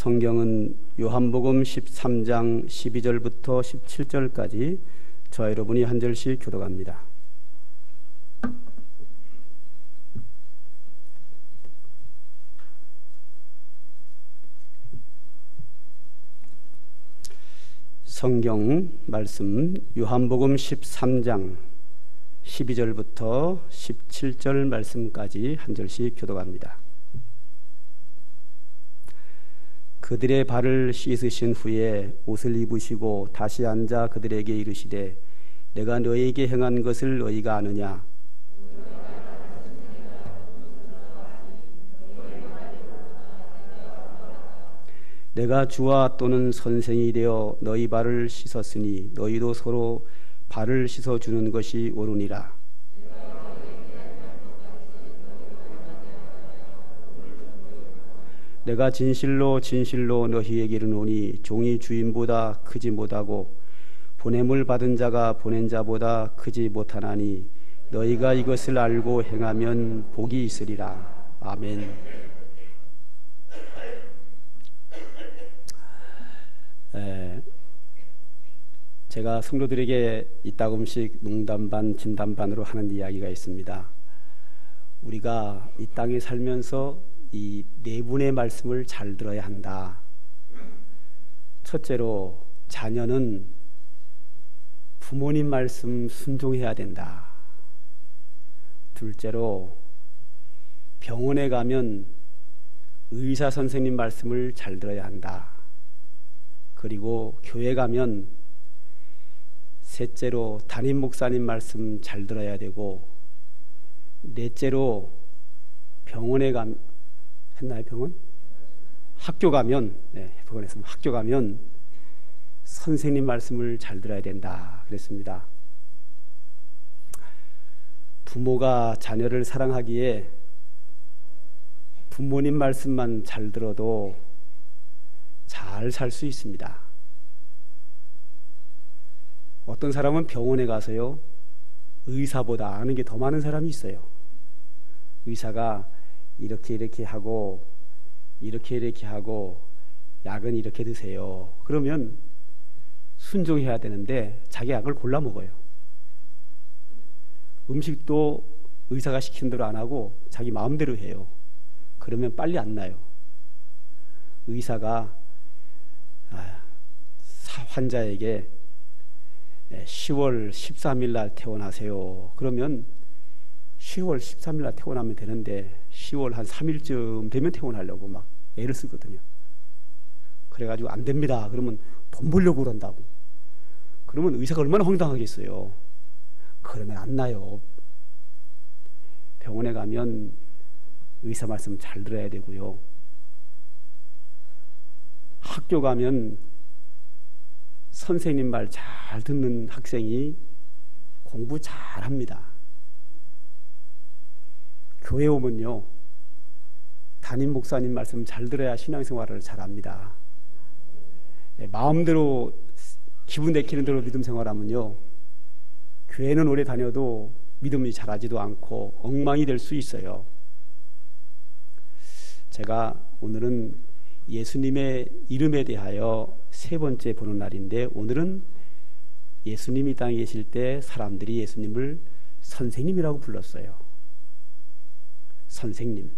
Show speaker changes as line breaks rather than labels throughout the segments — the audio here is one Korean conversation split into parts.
성경은 요한복음 13장 12절부터 17절까지 저와 여러분이 한 절씩 교독합니다. 성경 말씀 요한복음 13장 12절부터 17절 말씀까지 한 절씩 교독합니다. 그들의 발을 씻으신 후에 옷을 입으시고 다시 앉아 그들에게 이르시되 내가 너희에게 행한 것을 너희가 아느냐? 내가 주와 또는 선생이 되어 너희 발을 씻었으니 너희도 서로 발을 씻어주는 것이 옳으니라. 내가 진실로 진실로 너희에게 이르노니 종이 주인보다 크지 못하고 보냄을 받은 자가 보낸 자보다 크지 못하나니 너희가 이것을 알고 행하면 복이 있으리라. 아멘. 제가 성도들에게 이따금씩 농담 반 진담 반으로 하는 이야기가 있습니다. 우리가 이 땅에 살면서 이 네 분의 말씀을 잘 들어야 한다. 첫째로 자녀는 부모님 말씀 순종해야 된다. 둘째로 병원에 가면 의사 선생님 말씀을 잘 들어야 한다. 그리고 교회 가면 셋째로 담임 목사님 말씀 잘 들어야 되고, 넷째로 병원에 가면 했나요? 병원? 학교 가면, 병원에서 학교 가면 선생님 말씀을 잘 들어야 된다 그랬습니다. 부모가 자녀를 사랑하기에 부모님 말씀만 잘 들어도 잘 살 수 있습니다. 어떤 사람은 병원에 가서요, 의사보다 아는 게 더 많은 사람이 있어요. 의사가 이렇게 하고 이렇게 하고 약은 이렇게 드세요. 그러면 순종해야 되는데 자기 약을 골라 먹어요. 음식도 의사가 시키는 대로 안 하고 자기 마음대로 해요. 그러면 빨리 안 나요. 의사가 환자에게 10월 13일 날 퇴원하세요. 그러면 10월 13일 날 퇴원하면 되는데 10월 한 3일쯤 되면 퇴원하려고 막 애를 쓰거든요. 그래가지고 안 됩니다. 그러면 돈 벌려고 그런다고. 그러면 의사가 얼마나 황당하겠어요. 그러면 안 나요. 병원에 가면 의사 말씀 잘 들어야 되고요. 학교 가면 선생님 말 잘 듣는 학생이 공부 잘 합니다. 교회 오면요, 담임 목사님 말씀 잘 들어야 신앙생활을 잘 합니다. 마음대로 기분 내키는 대로 믿음 생활하면요, 교회는 오래 다녀도 믿음이 자라지도 않고 엉망이 될 수 있어요. 제가 오늘은 예수님의 이름에 대하여 세 번째 보는 날인데, 오늘은 예수님이 땅에 계실 때 사람들이 예수님을 선생님이라고 불렀어요. 선생님.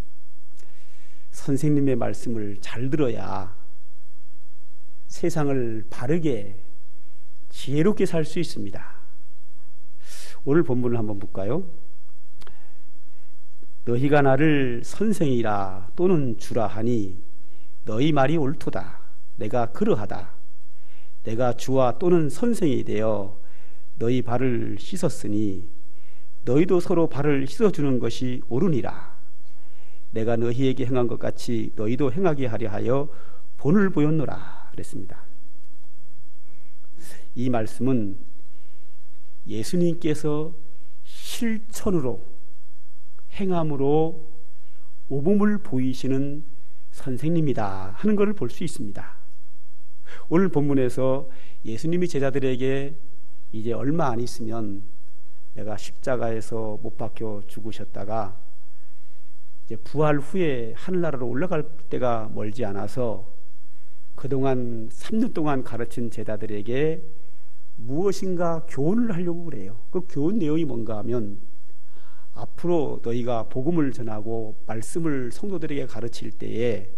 선생님의 말씀을 잘 들어야 세상을 바르게 지혜롭게 살 수 있습니다. 오늘 본문을 한번 볼까요? 너희가 나를 선생이라 또는 주라 하니 너희 말이 옳도다. 내가 그러하다. 내가 주와 또는 선생이 되어 너희 발을 씻었으니 너희도 서로 발을 씻어주는 것이 옳으니라. 내가 너희에게 행한 것 같이 너희도 행하게 하려 하여 본을 보였노라 그랬습니다. 이 말씀은 예수님께서 실천으로 행함으로 모범을 보이시는 선생님이다 하는 것을 볼 수 있습니다. 오늘 본문에서 예수님이 제자들에게 이제 얼마 안 있으면 내가 십자가에서 못 박혀 죽으셨다가 이제 부활 후에 하늘나라로 올라갈 때가 멀지 않아서 그동안 3년 동안 가르친 제자들에게 무엇인가 교훈을 하려고 그래요. 그 교훈 내용이 뭔가 하면, 앞으로 너희가 복음을 전하고 말씀을 성도들에게 가르칠 때에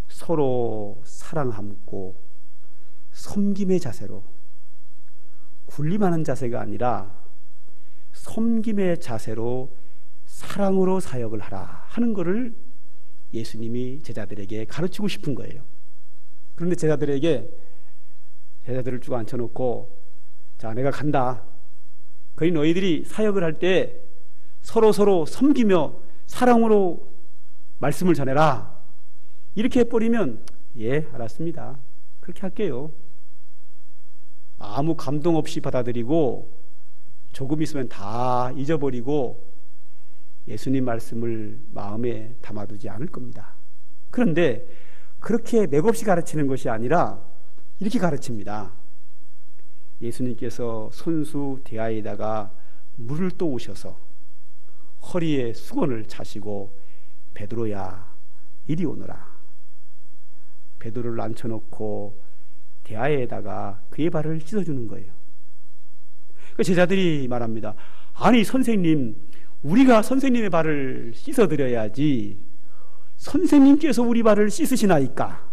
서로 사랑함고 섬김의 자세로, 군림하는 자세가 아니라 섬김의 자세로 사랑으로 사역을 하라 하는 것을 예수님이 제자들에게 가르치고 싶은 거예요. 그런데 제자들을 쭉 앉혀놓고, 자, 내가 간다. 그러니 너희들이 사역을 할 때 서로 섬기며 사랑으로 말씀을 전해라. 이렇게 해버리면, 예, 알았습니다. 그렇게 할게요. 아무 감동 없이 받아들이고 조금 있으면 다 잊어버리고 예수님 말씀을 마음에 담아두지 않을 겁니다. 그런데 그렇게 맥없이 가르치는 것이 아니라 이렇게 가르칩니다. 예수님께서 손수 대야에다가 물을 떠오셔서 허리에 수건을 차시고, 베드로야 이리 오너라. 베드로를 앉혀놓고 대야에다가 그의 발을 씻어주는 거예요. 그 제자들이 말합니다. 아니 선생님, 우리가 선생님의 발을 씻어드려야지 선생님께서 우리 발을 씻으시나이까?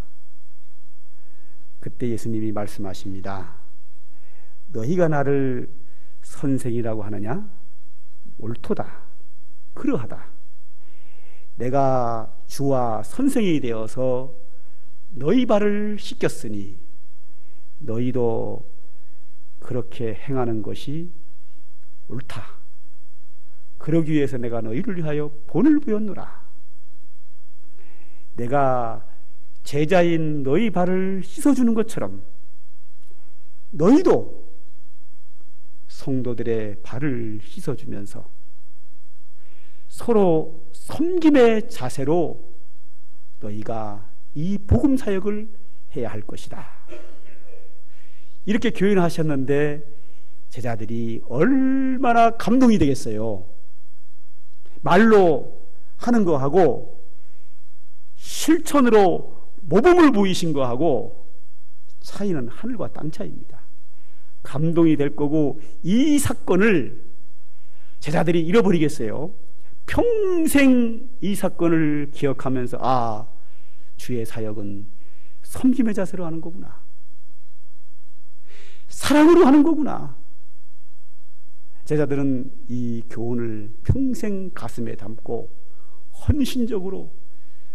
그때 예수님이 말씀하십니다. 너희가 나를 선생이라고 하느냐? 옳도다. 그러하다. 내가 주와 선생이 되어서 너희 발을 씻겼으니 너희도 그렇게 행하는 것이 옳다. 그러기 위해서 내가 너희를 위하여 본을 부였노라. 내가 제자인 너희 발을 씻어주는 것처럼 너희도 성도들의 발을 씻어주면서 서로 섬김의 자세로 너희가 이 복음 사역을 해야 할 것이다. 이렇게 교훈하셨는데 제자들이 얼마나 감동이 되겠어요. 말로 하는 거하고 실천으로 모범을 보이신 거하고 차이는 하늘과 땅 차이입니다. 감동이 될 거고, 이 사건을 제자들이 잃어버리겠어요? 평생 이 사건을 기억하면서, 아, 주의 사역은 섬김의 자세로 하는 거구나, 사랑으로 하는 거구나. 제자들은 이 교훈을 평생 가슴에 담고 헌신적으로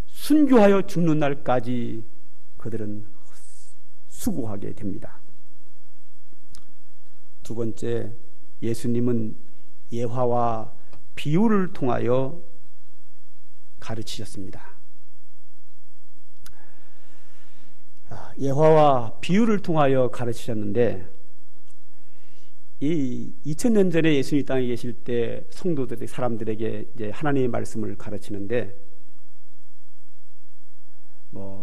순교하여 죽는 날까지 그들은 수고하게 됩니다. 두 번째, 예수님은 예화와 비유를 통하여 가르치셨습니다. 예화와 비유를 통하여 가르치셨는데, 이 2000년 전에 예수님 땅에 계실 때 성도들이 사람들에게 이제 하나님의 말씀을 가르치는데,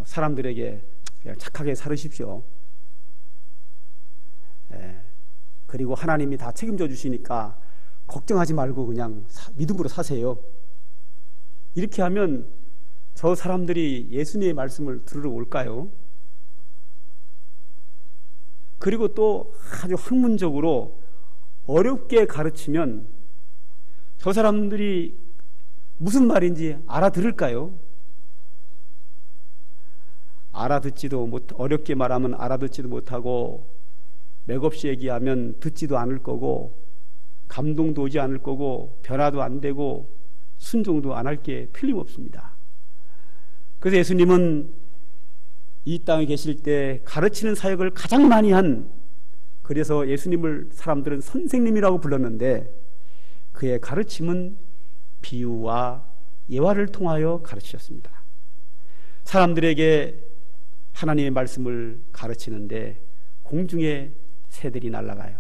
사람들에게 그냥 착하게 살으십시오. 그리고 하나님이 다 책임져 주시니까 걱정하지 말고 그냥 믿음으로 사세요. 이렇게 하면 저 사람들이 예수님의 말씀을 들으러 올까요? 그리고 또 아주 학문적으로 어렵게 가르치면 저 사람들이 무슨 말인지 알아들을까요? 어렵게 말하면 알아듣지도 못하고, 맥없이 얘기하면 듣지도 않을 거고, 감동도 오지 않을 거고, 변화도 안 되고, 순종도 안 할 게 틀림없습니다. 그래서 예수님은 이 땅에 계실 때 가르치는 사역을 가장 많이 한, 그래서 예수님을 사람들은 선생님이라고 불렀는데, 그의 가르침은 비유와 예화를 통하여 가르치셨습니다. 사람들에게 하나님의 말씀을 가르치는데 공중에 새들이 날아가요.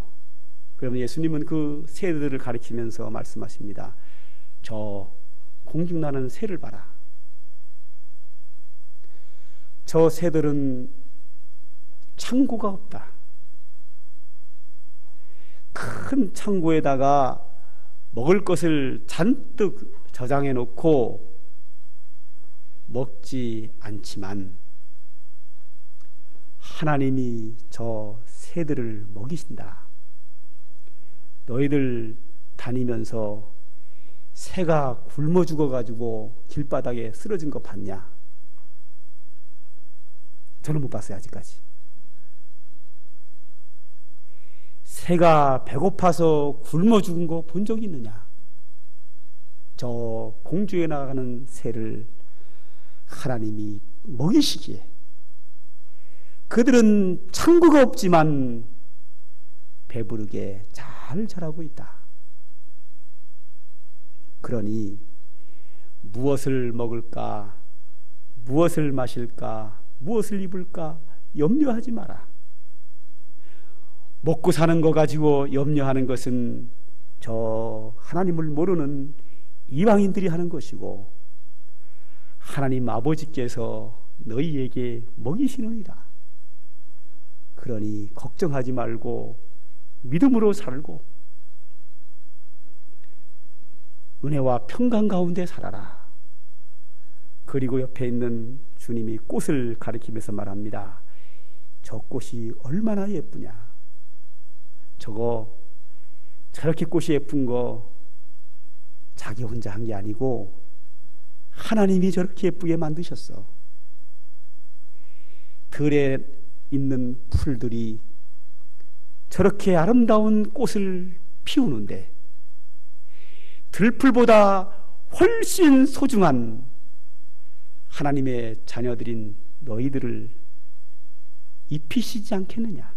그러면 예수님은 그 새들을 가리키면서 말씀하십니다. 저 공중 나는 새를 봐라. 저 새들은 창고가 없다. 큰 창고에다가 먹을 것을 잔뜩 저장해 놓고 먹지 않지만 하나님이 저 새들을 먹이신다. 너희들 다니면서 새가 굶어 죽어가지고 길바닥에 쓰러진 거 봤냐? 저는 못 봤어요, 아직까지. 새가 배고파서 굶어 죽은 거 본 적이 있느냐? 저 공중에 나가는 새를 하나님이 먹이시기에 그들은 창고가 없지만 배부르게 잘 자라고 있다. 그러니 무엇을 먹을까, 무엇을 마실까, 무엇을 입을까 염려하지 마라. 먹고 사는 거 가지고 염려하는 것은 저 하나님을 모르는 이방인들이 하는 것이고 하나님 아버지께서 너희에게 먹이시느니라. 그러니 걱정하지 말고 믿음으로 살고 은혜와 평강 가운데 살아라. 그리고 옆에 있는 주님이 꽃을 가리키면서 말합니다. 저 꽃이 얼마나 예쁘냐. 저렇게 꽃이 예쁜 거 자기 혼자 한 게 아니고 하나님이 저렇게 예쁘게 만드셨어. 들에 있는 풀들이 저렇게 아름다운 꽃을 피우는데 들풀보다 훨씬 소중한 하나님의 자녀들인 너희들을 입히시지 않겠느냐.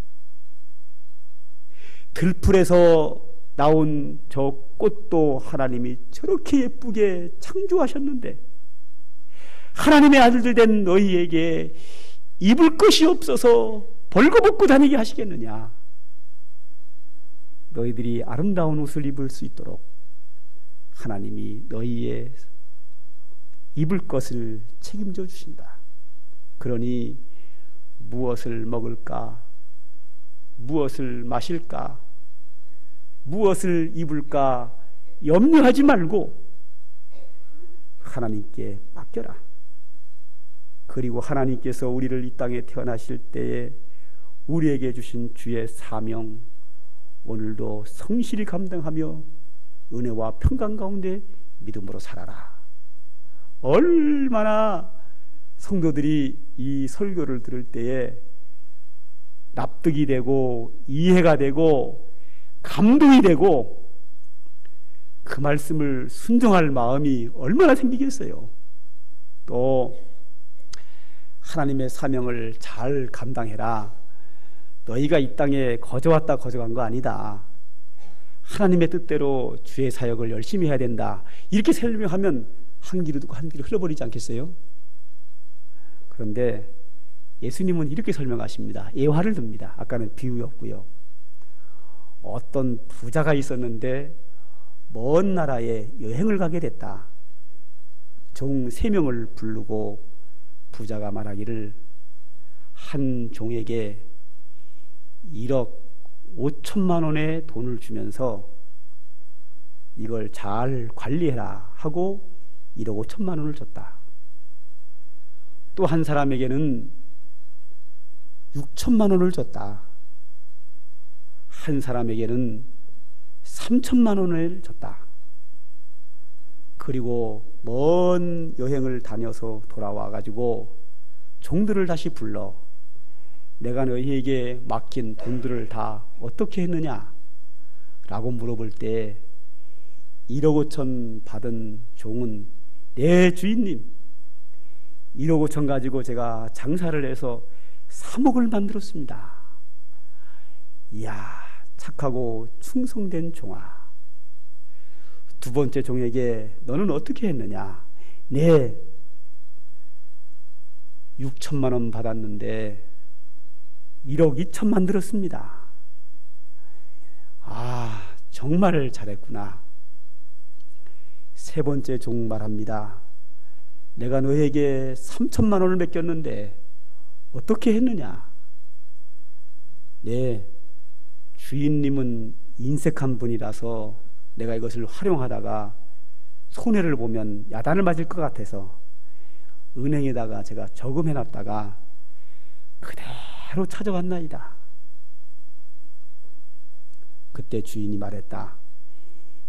들풀에서 나온 저 꽃도 하나님이 저렇게 예쁘게 창조하셨는데 하나님의 아들들 된 너희에게 입을 것이 없어서 벌거벗고 다니게 하시겠느냐. 너희들이 아름다운 옷을 입을 수 있도록 하나님이 너희의 입을 것을 책임져 주신다. 그러니 무엇을 먹을까, 무엇을 마실까, 무엇을 입을까 염려하지 말고 하나님께 맡겨라. 그리고 하나님께서 우리를 이 땅에 태어나실 때에 우리에게 주신 주의 사명, 오늘도 성실히 감당하며 은혜와 평강 가운데 믿음으로 살아라. 얼마나 성도들이 이 설교를 들을 때에 납득이 되고 이해가 되고 감동이 되고 그 말씀을 순종할 마음이 얼마나 생기겠어요. 또 하나님의 사명을 잘 감당해라. 너희가 이 땅에 거저왔다 거저간 거 아니다. 하나님의 뜻대로 주의 사역을 열심히 해야 된다. 이렇게 설명하면 한 귀로 듣고 한 귀로 흘러버리지 않겠어요? 그런데 예수님은 이렇게 설명하십니다. 예화를 듭니다. 아까는 비유였고요. 어떤 부자가 있었는데 먼 나라에 여행을 가게 됐다. 종 3명을 부르고 부자가 말하기를 한 종에게 1억 5천만 원의 돈을 주면서 이걸 잘 관리해라 하고 1억 5천만 원을 줬다. 또 한 사람에게는 6천만 원을 줬다. 한 사람에게는 3천만 원을 줬다. 그리고 먼 여행을 다녀서 돌아와 가지고 종들을 다시 불러 내가 너희에게 맡긴 돈들을 다 어떻게 했느냐 라고 물어볼 때 1억 5천 받은 종은 네 주인님 1억 5천 가지고 제가 장사를 해서 3억을 만들었습니다. 이야, 착하고 충성된 종아. 두 번째 종에게 너는 어떻게 했느냐? 네, 6천만 원 받았는데 1억 2천 만들었습니다. 아, 정말 잘했구나. 세 번째 종 말합니다. 내가 너에게 3천만 원을 맡겼는데 어떻게 했느냐? 네, 주인님은 인색한 분이라서 내가 이것을 활용하다가 손해를 보면 야단을 맞을 것 같아서 은행에다가 제가 저금해놨다가 그대로 찾아왔나이다. 그때 주인이 말했다.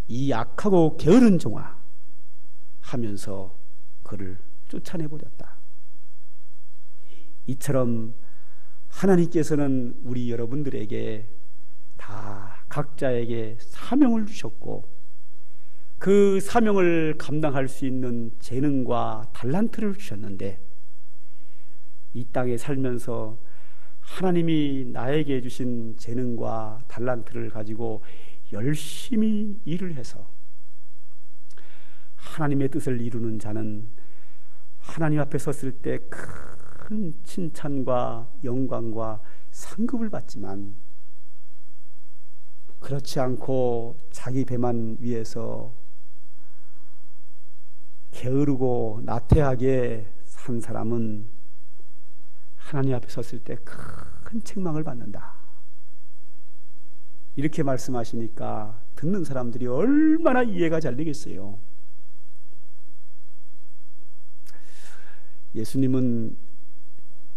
이 약하고 게으른 종아 하면서 그를 쫓아내버렸다. 이처럼 하나님께서는 우리 여러분들에게 다 각자에게 사명을 주셨고 그 사명을 감당할 수 있는 재능과 달란트를 주셨는데 이 땅에 살면서 하나님이 나에게 주신 재능과 달란트를 가지고 열심히 일을 해서 하나님의 뜻을 이루는 자는 하나님 앞에 섰을 때 큰 칭찬과 영광과 상급을 받지만 그렇지 않고 자기 배만 위해서 게으르고 나태하게 산 사람은 하나님 앞에 섰을 때 큰 책망을 받는다. 이렇게 말씀하시니까 듣는 사람들이 얼마나 이해가 잘 되겠어요. 예수님은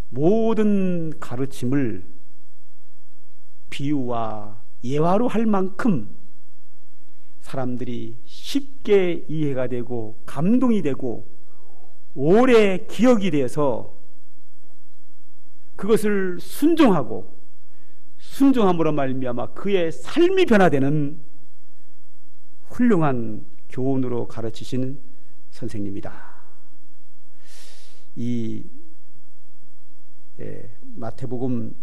모든 가르침을 비유와 예화로 할 만큼 사람들이 쉽게 이해가 되고 감동이 되고 오래 기억이 돼서 그것을 순종함으로 말미암아 그의 삶이 변화되는 훌륭한 교훈으로 가르치시는 선생님이다. 이 마태복음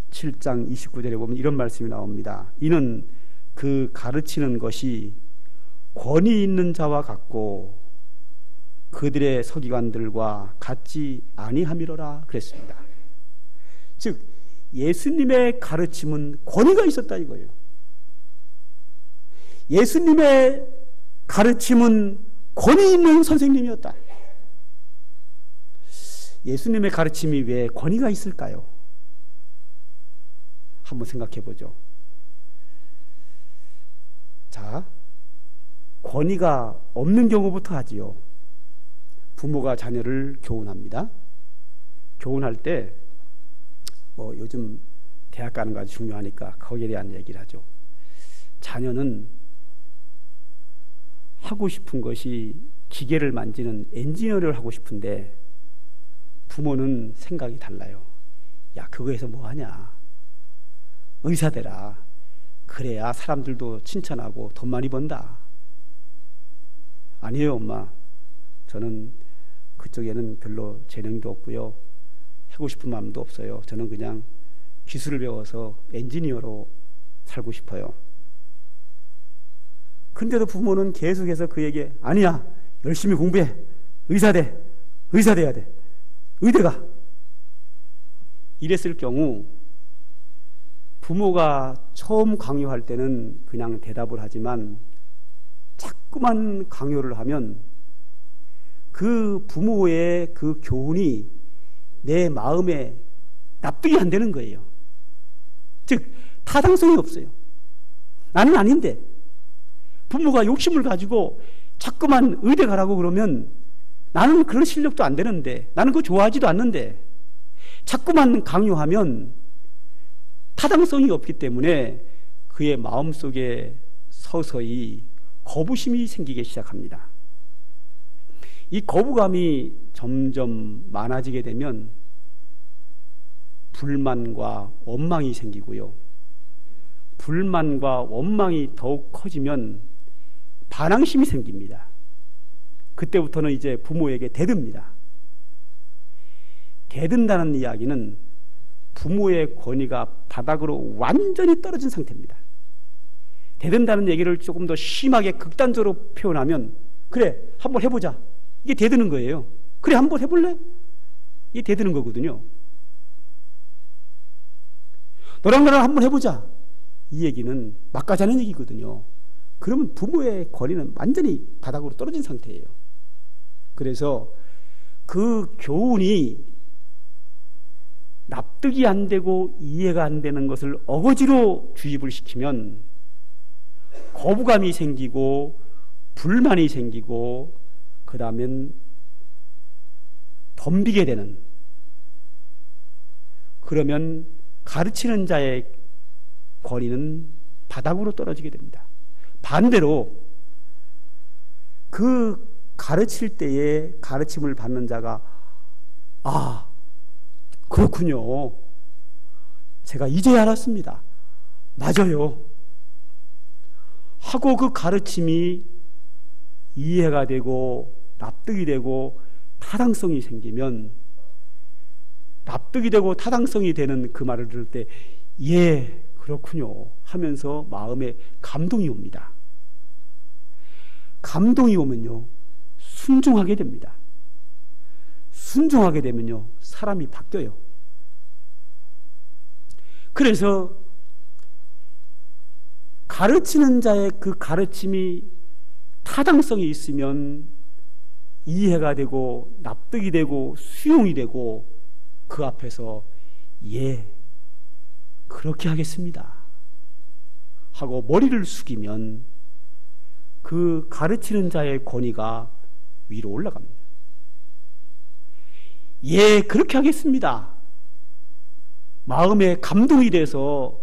7장 29절에 보면 이런 말씀이 나옵니다. 이는 그 가르치는 것이 권위 있는 자와 같고 그들의 서기관들과 같지 아니함이로라 그랬습니다. 즉 예수님의 가르침은 권위가 있었다 이거예요. 예수님의 가르침은 권위 있는 선생님이었다. 예수님의 가르침이 왜 권위가 있을까요? 한번 생각해 보죠. 자, 권위가 없는 경우부터 하지요. 부모가 자녀를 교훈합니다. 교훈할 때 요즘 대학 가는 거 아주 중요하니까 거기에 대한 얘기를 하죠. 자녀는 하고 싶은 것이 기계를 만지는 엔지니어를 하고 싶은데 부모는 생각이 달라요. 야, 그거 해서 뭐 하냐? 의사 되라. 그래야 사람들도 칭찬하고 돈 많이 번다. 아니에요, 엄마. 저는 그쪽에는 별로 재능도 없고요. 하고 싶은 마음도 없어요. 저는 그냥 기술을 배워서 엔지니어로 살고 싶어요. 근데도 부모는 계속해서 그에게 아니야, 열심히 공부해. 의사 돼. 의사 돼야 돼. 의대가. 이랬을 경우 부모가 처음 강요할 때는 그냥 대답을 하지만 자꾸만 강요를 하면 그 부모의 그 교훈이 내 마음에 납득이 안 되는 거예요. 즉 타당성이 없어요. 나는 아닌데 부모가 욕심을 가지고 자꾸만 의대 가라고 그러면 나는 그런 실력도 안 되는데, 나는 그거 좋아하지도 않는데 자꾸만 강요하면 타당성이 없기 때문에 그의 마음속에 서서히 거부심이 생기기 시작합니다. 이 거부감이 점점 많아지게 되면 불만과 원망이 생기고요. 불만과 원망이 더욱 커지면 반항심이 생깁니다. 그때부터는 이제 부모에게 대듭니다. 대든다는 이야기는 부모의 권위가 바닥으로 완전히 떨어진 상태입니다. 대든다는 얘기를 조금 더 심하게 극단적으로 표현하면, 그래 한번 해보자, 이게 대드는 거예요. 그래 한번 해볼래? 이게 대드는 거거든요. 너랑 나랑 한번 해보자, 이 얘기는 막가자는 얘기거든요. 그러면 부모의 권위는 완전히 바닥으로 떨어진 상태예요. 그래서 그 교훈이 납득이 안 되고 이해가 안 되는 것을 어거지로 주입을 시키면 거부감이 생기고 불만이 생기고, 그 다음엔 더 덤비게 되는, 그러면 가르치는 자의 권위는 바닥으로 떨어지게 됩니다. 반대로 그 가르칠 때에 가르침을 받는 자가 아, 그렇군요. 제가 이제야 알았습니다. 맞아요. 하고 그 가르침이 이해가 되고 납득이 되고 타당성이 생기면, 납득이 되고 타당성이 되는 그 말을 들을 때 예, 그렇군요 하면서 마음에 감동이 옵니다. 감동이 오면요, 순종하게 됩니다. 순종하게 되면요, 사람이 바뀌어요. 그래서 가르치는 자의 그 가르침이 타당성이 있으면 이해가 되고 납득이 되고 수용이 되고, 그 앞에서 예, 그렇게 하겠습니다 하고 머리를 숙이면 그 가르치는 자의 권위가 위로 올라갑니다. 예, 그렇게 하겠습니다. 마음에 감동이 돼서,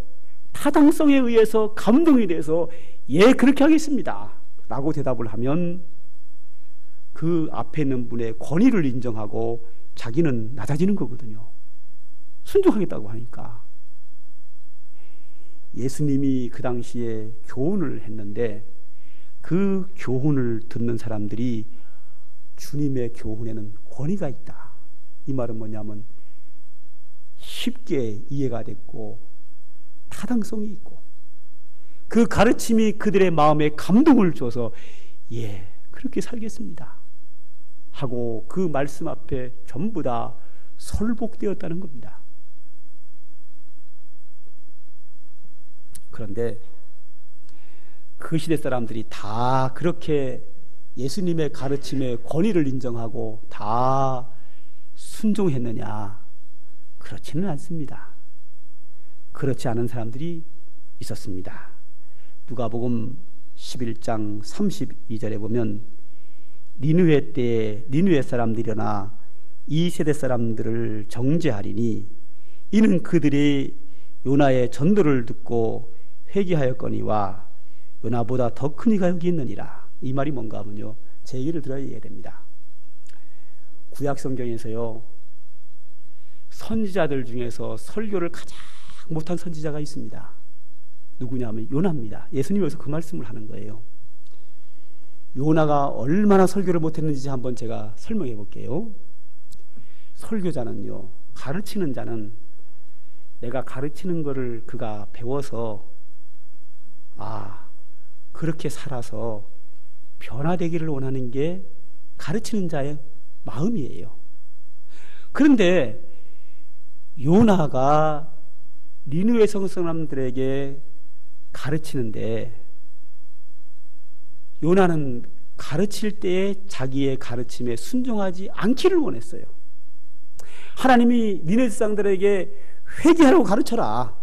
타당성에 의해서 감동이 돼서 예, 그렇게 하겠습니다 라고 대답을 하면 그 앞에 있는 분의 권위를 인정하고 자기는 낮아지는 거거든요. 순종하겠다고 하니까. 예수님이 그 당시에 교훈을 했는데 그 교훈을 듣는 사람들이 주님의 교훈에는 권위가 있다, 이 말은 뭐냐면 쉽게 이해가 됐고 타당성이 있고 그 가르침이 그들의 마음에 감동을 줘서 예, 그렇게 살겠습니다 하고 그 말씀 앞에 전부 다 설복되었다는 겁니다. 그런데 그 시대 사람들이 다 그렇게 예수님의 가르침에 권위를 인정하고 다 순종했느냐? 그렇지는 않습니다. 그렇지 않은 사람들이 있었습니다. 누가복음 11장 32절에 보면 니느웨 때에 니느웨 사람들이 일어나 이 세대 사람들을 정죄하리니 이는 그들이 요나의 전도를 듣고 회개하였거니와 요나보다 더 큰 이가 여기 있느니라. 이 말이 뭔가 하면요, 제 얘기를 들어야 이해가 됩니다. 구약 성경에서요, 선지자들 중에서 설교를 가장 못한 선지자가 있습니다. 누구냐면 요나입니다. 예수님이 그 말씀을 하는 거예요. 요나가 얼마나 설교를 못했는지 한번 제가 설명해 볼게요. 설교자는요, 가르치는 자는 내가 가르치는 거를 그가 배워서 그렇게 살아서 변화되기를 원하는 게 가르치는 자의 마음이에요. 그런데 요나가 니느웨 성사람들에게 가르치는데 요나는 가르칠 때에 자기의 가르침에 순종하지 않기를 원했어요. 하나님이 니느웨 사람들에게 회개하라고 가르쳐라.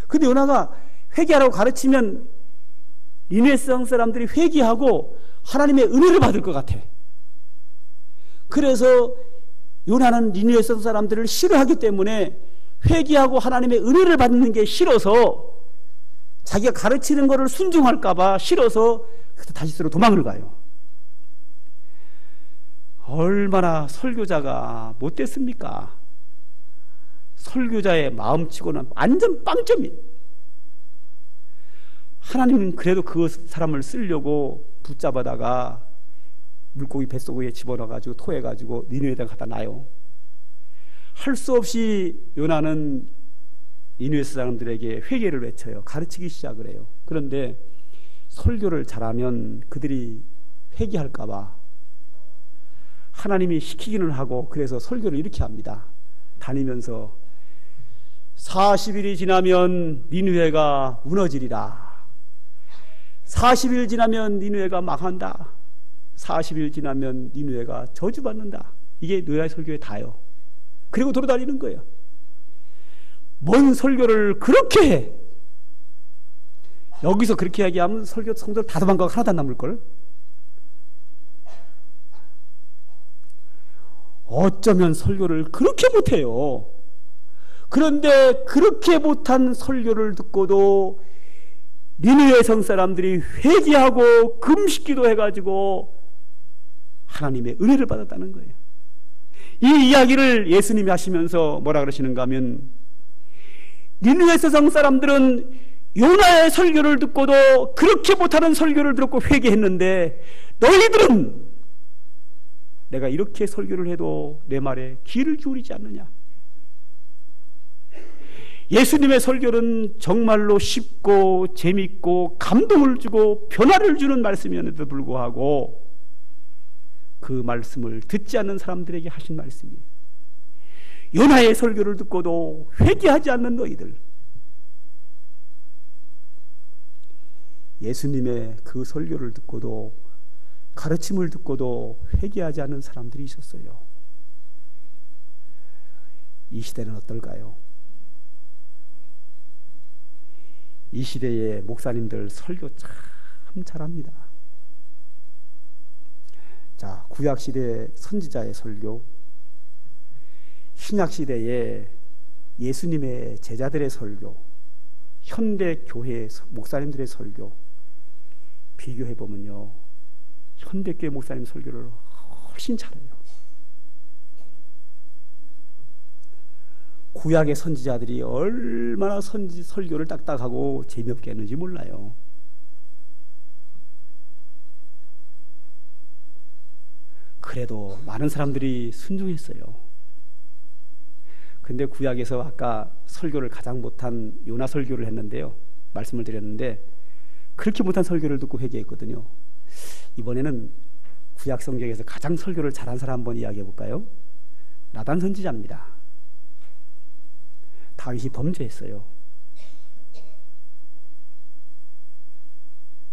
근데 요나가 회개하라고 가르치면 니느웨 사람들이 회개하고 하나님의 은혜를 받을 것 같아. 그래서 요나는 니느웨 사람들을 싫어하기 때문에 회개하고 하나님의 은혜를 받는 게 싫어서, 자기가 가르치는 것을 순종할까 봐 싫어서 다시스로 도망을 가요. 얼마나 설교자가 못됐습니까? 설교자의 마음치고는 완전 빵점이에요. 하나님은 그래도 그 사람을 쓰려고 붙잡아다가 물고기 뱃속에 집어넣어가지고 토해가지고 니느웨에다 갖다 놔요. 할 수 없이 요나는 니느웨 사람들에게 회개를 외쳐요. 가르치기 시작을 해요. 그런데 설교를 잘하면 그들이 회개할까봐 하나님이 시키기는 하고, 그래서 설교를 이렇게 합니다. 다니면서 40일이 지나면 니느웨가 무너지리라. 40일 지나면 니느웨가 망한다. 40일 지나면 니느웨가 저주받는다. 이게 노예 설교에 다요. 그리고 돌아다니는 거예요. 뭔 설교를 그렇게 해? 여기서 그렇게 이야기하면 설교 성도들 다 도망가고 하나도 안 남을걸? 어쩌면 설교를 그렇게 못해요. 그런데 그렇게 못한 설교를 듣고도 니느웨 성 사람들이 회개하고 금식기도 해가지고 하나님의 은혜를 받았다는 거예요. 이 이야기를 예수님이 하시면서 뭐라 그러시는가 하면, 니느웨 성 사람들은 요나의 설교를 듣고도 그렇게 못하는 설교를 듣고 회개했는데 너희들은 내가 이렇게 설교를 해도 내 말에 귀를 기울이지 않느냐. 예수님의 설교는 정말로 쉽고 재밌고 감동을 주고 변화를 주는 말씀이었는데도 불구하고 그 말씀을 듣지 않는 사람들에게 하신 말씀이에요. 요나의 설교를 듣고도 회개하지 않는 너희들, 예수님의 그 설교를 듣고도 가르침을 듣고도 회개하지 않는 사람들이 있었어요. 이 시대는 어떨까요? 이 시대의 목사님들 설교 참 잘합니다. 자, 구약시대 선지자의 설교, 신약시대의 예수님의 제자들의 설교, 현대교회 목사님들의 설교 비교해보면요, 현대교회 목사님 설교를 훨씬 잘해요. 구약의 선지자들이 얼마나 설교를 딱딱하고 재미없게 했는지 몰라요. 그래도 많은 사람들이 순종했어요. 근데 구약에서 아까 설교를 가장 못한 요나 설교를 했는데요, 말씀을 드렸는데 그렇게 못한 설교를 듣고 회개했거든요. 이번에는 구약 성경에서 가장 설교를 잘한 사람 한번 이야기해 볼까요? 나단 선지자입니다. 다윗이 범죄했어요.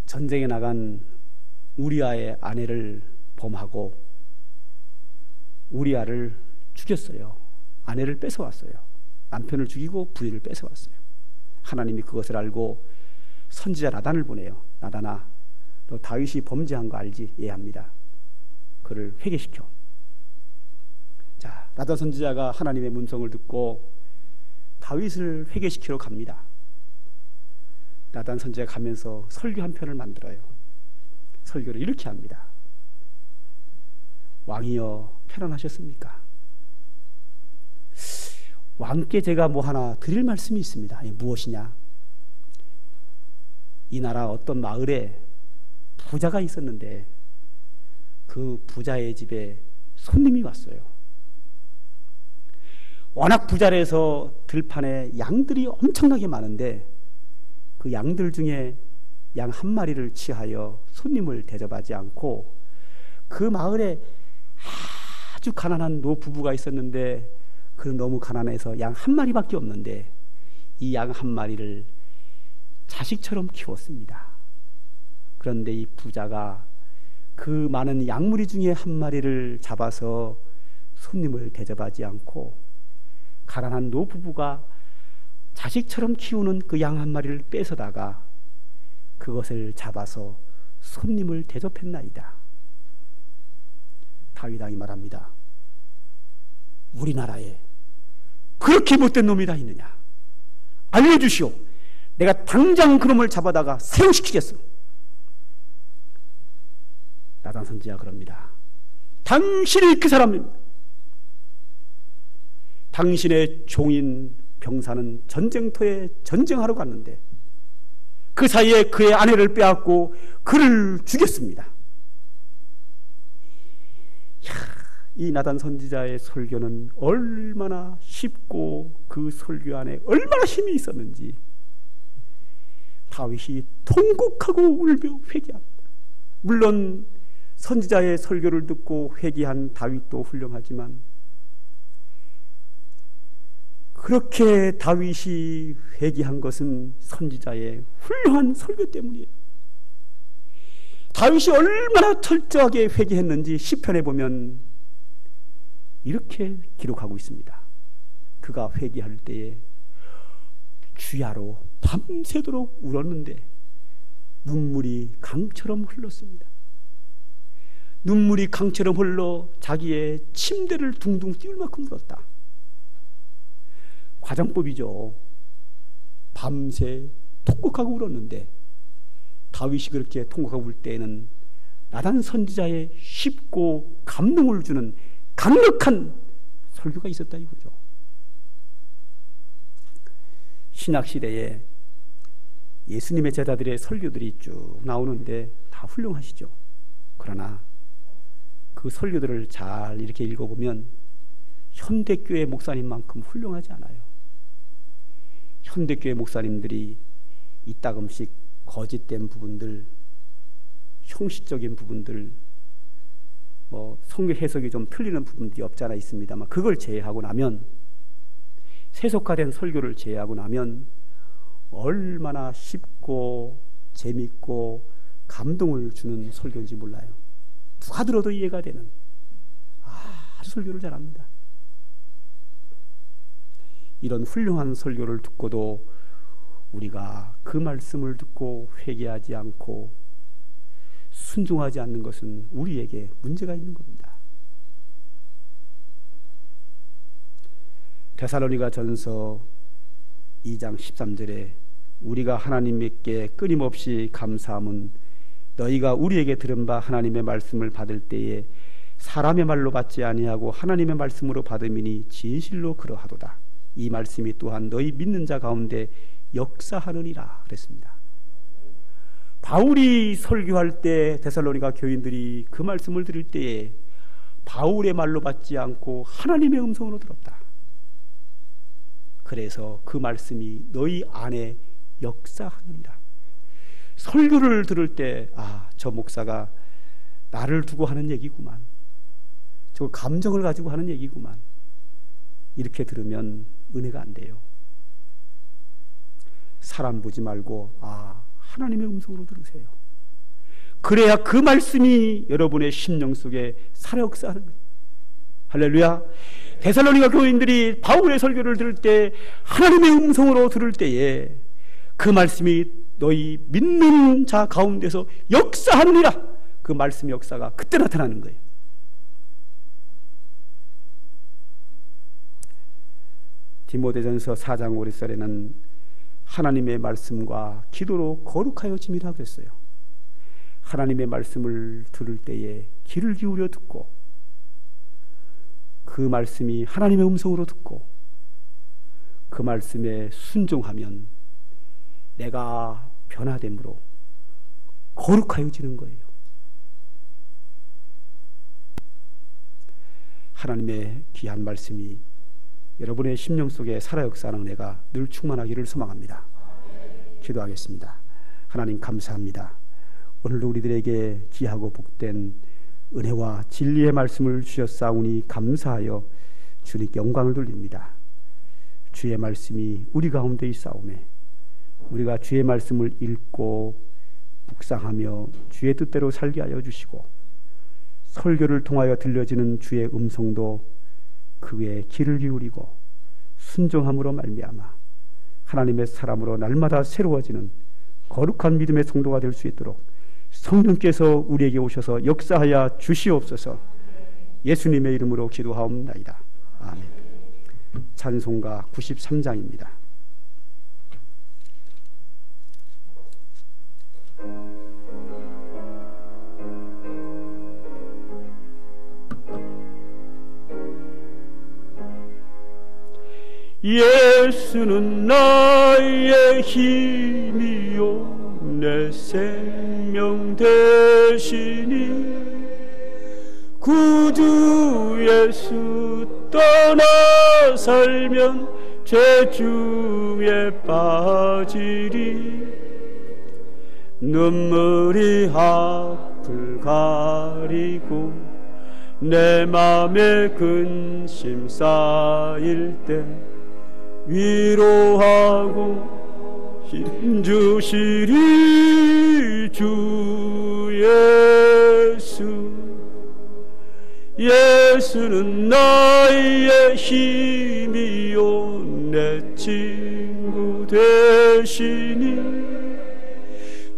전쟁에 나간 우리아의 아내를 범하고 우리아를 죽였어요. 아내를 뺏어왔어요. 남편을 죽이고 부인을 뺏어왔어요. 하나님이 그것을 알고 선지자 나단을 보내요. 나단아, 너 다윗이 범죄한 거 알지? 예, 합니다. 그를 회개시켜. 자, 나단 선지자가 하나님의 문성을 듣고 다윗을 회개시키러 갑니다. 나단 선지자가 가면서 설교 한 편을 만들어요. 설교를 이렇게 합니다. 왕이여 편안하셨습니까? 왕께 제가 뭐 하나 드릴 말씀이 있습니다. 무엇이냐? 이 나라 어떤 마을에 부자가 있었는데 그 부자의 집에 손님이 왔어요. 워낙 부자라서 들판에 양들이 엄청나게 많은데 그 양들 중에 양 한 마리를 취하여 손님을 대접하지 않고, 그 마을에 아주 가난한 노부부가 있었는데 그는 너무 가난해서 양 한 마리밖에 없는데 이 양 한 마리를 자식처럼 키웠습니다. 그런데 이 부자가 그 많은 양무리 중에 한 마리를 잡아서 손님을 대접하지 않고 가난한 노부부가 자식처럼 키우는 그 양 한 마리를 뺏어다가 그것을 잡아서 손님을 대접했나이다. 다윗 왕이 말합니다. 우리나라에 그렇게 못된 놈이 다 있느냐? 알려주시오. 내가 당장 그놈을 잡아다가 사형시키겠어. 나단 선지자가 그럽니다. 당신이 그 사람입니다. 당신의 종인 병사는 전쟁터에 전쟁하러 갔는데 그 사이에 그의 아내를 빼앗고 그를 죽였습니다. 이 나단 선지자의 설교는 얼마나 쉽고 그 설교 안에 얼마나 힘이 있었는지 다윗이 통곡하고 울며 회개합니다. 물론 선지자의 설교를 듣고 회개한 다윗도 훌륭하지만 그렇게 다윗이 회개한 것은 선지자의 훌륭한 설교 때문이에요. 다윗이 얼마나 철저하게 회개했는지 시편에 보면 이렇게 기록하고 있습니다. 그가 회개할 때에 주야로 밤새도록 울었는데 눈물이 강처럼 흘렀습니다. 눈물이 강처럼 흘러 자기의 침대를 둥둥 띄울 만큼 울었다. 과장법이죠. 밤새 통곡하고 울었는데 다윗이 그렇게 통곡하고 울 때에는 나단 선지자의 쉽고 감동을 주는 강력한 설교가 있었다 이거죠. 신약시대에 예수님의 제자들의 설교들이 쭉 나오는데 다 훌륭하시죠. 그러나 그 설교들을 잘 이렇게 읽어보면 현대교회 목사님만큼 훌륭하지 않아요. 현대교회 목사님들이 이따금씩 거짓된 부분들, 형식적인 부분들, 성경 해석이 좀 틀리는 부분들이 없지 않아 있습니다만 그걸 제외하고 나면, 세속화된 설교를 제외하고 나면 얼마나 쉽고 재밌고 감동을 주는 설교인지 몰라요. 누가 들어도 이해가 되는 아주 설교를 잘합니다. 이런 훌륭한 설교를 듣고도 우리가 그 말씀을 듣고 회개하지 않고 순종하지 않는 것은 우리에게 문제가 있는 겁니다. 데살로니가전서 2장 13절에 우리가 하나님께 끊임없이 감사함은 너희가 우리에게 들은 바 하나님의 말씀을 받을 때에 사람의 말로 받지 아니하고 하나님의 말씀으로 받음이니 진실로 그러하도다. 이 말씀이 또한 너희 믿는 자 가운데 역사하느니라 그랬습니다. 바울이 설교할 때 데살로니가 교인들이 그 말씀을 들을 때에 바울의 말로 받지 않고 하나님의 음성으로 들었다. 그래서 그 말씀이 너희 안에 역사하느니라. 설교를 들을 때 저 목사가 나를 두고 하는 얘기구만, 저 감정을 가지고 하는 얘기구만, 이렇게 들으면 은혜가 안 돼요. 사람 보지 말고 하나님의 음성으로 들으세요. 그래야 그 말씀이 여러분의 심령 속에 살아 역사하는 거예요. 할렐루야. 데살로니가 교인들이 바울의 설교를 들을 때 하나님의 음성으로 들을 때에 그 말씀이 너희 믿는 자 가운데서 역사하느니라. 그 말씀의 역사가 그때 나타나는 거예요. 디모데전서 4장 5절에는 하나님의 말씀과 기도로 거룩하여 지미라 그랬어요. 하나님의 말씀을 들을 때에 귀를 기울여 듣고 그 말씀이 하나님의 음성으로 듣고 그 말씀에 순종하면 내가 변화됨으로 거룩하여지는 거예요. 하나님의 귀한 말씀이 여러분의 심령 속에 살아 역사하는 은혜가 늘 충만하기를 소망합니다. 기도하겠습니다. 하나님 감사합니다. 오늘도 우리들에게 귀하고 복된 은혜와 진리의 말씀을 주셨사오니 감사하여 주님께 영광을 돌립니다. 주의 말씀이 우리 가운데 있사오매 우리가 주의 말씀을 읽고 묵상하며 주의 뜻대로 살게 하여 주시고 설교를 통하여 들려지는 주의 음성도 그에 귀를 기울이고 순종함으로 말미암아 하나님의 사람으로 날마다 새로워지는 거룩한 믿음의 성도가 될 수 있도록 성령께서 우리에게 오셔서 역사하여 주시옵소서. 예수님의 이름으로 기도하옵나이다. 아멘. 찬송가 93장입니다. 예수는 나의 힘이요 내 생명 되시니 구주 예수 떠나 살면 죄 중에 빠지리 눈물이 앞을 가리고 내 맘에 근심 쌓일 때 위로하고 힘주시리 주 예수. 예수는 나의 힘이요 내 친구 되시니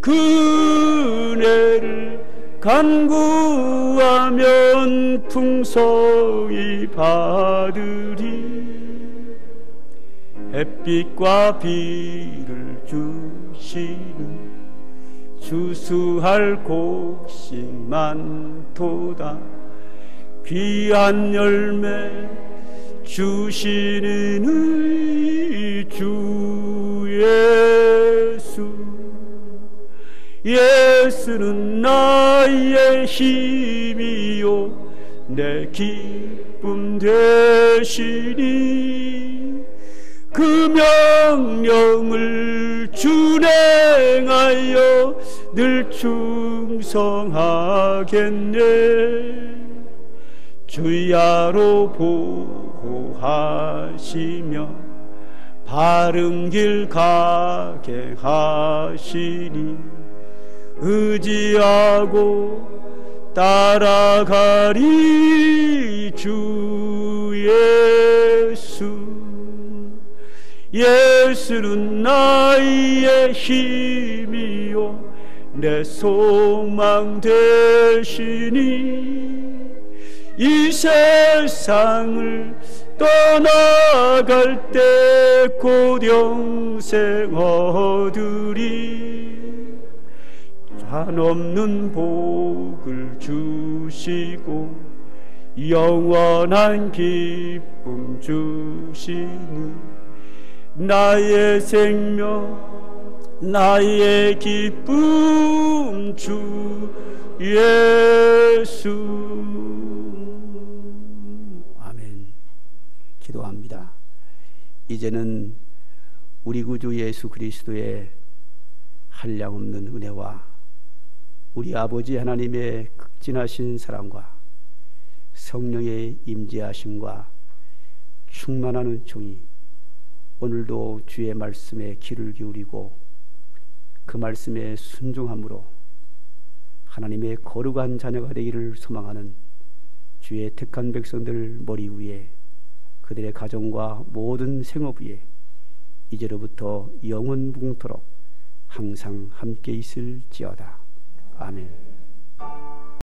그 은혜를 간구하면 풍성히 받으리. 햇빛과 비를 주시는 주수할 곡식 많도다. 귀한 열매 주시는 우리 주 예수. 예수는 나의 힘이요 내 기쁨 되시니 그 명령을 준행하여 늘 충성하겠네. 주야로 보호하시며 바른 길 가게 하시니 의지하고 따라가리 주 예수. 예수는 나의 힘이요 내 소망 되시니 이 세상을 떠나갈 때 곧 영생 얻으리. 한없는 복을 주시고 영원한 기쁨 주시니 나의 생명 나의 기쁨 주 예수. 아멘. 기도합니다. 이제는 우리 구주 예수 그리스도의 한량없는 은혜와 우리 아버지 하나님의 극진하신 사랑과 성령의 임재하심과 충만한 은총이 오늘도 주의 말씀에 귀를 기울이고 그 말씀에 순종함으로 하나님의 거룩한 자녀가 되기를 소망하는 주의 택한 백성들 머리 위에 그들의 가정과 모든 생업 위에 이제로부터 영원붕토록 항상 함께 있을지어다. 아멘.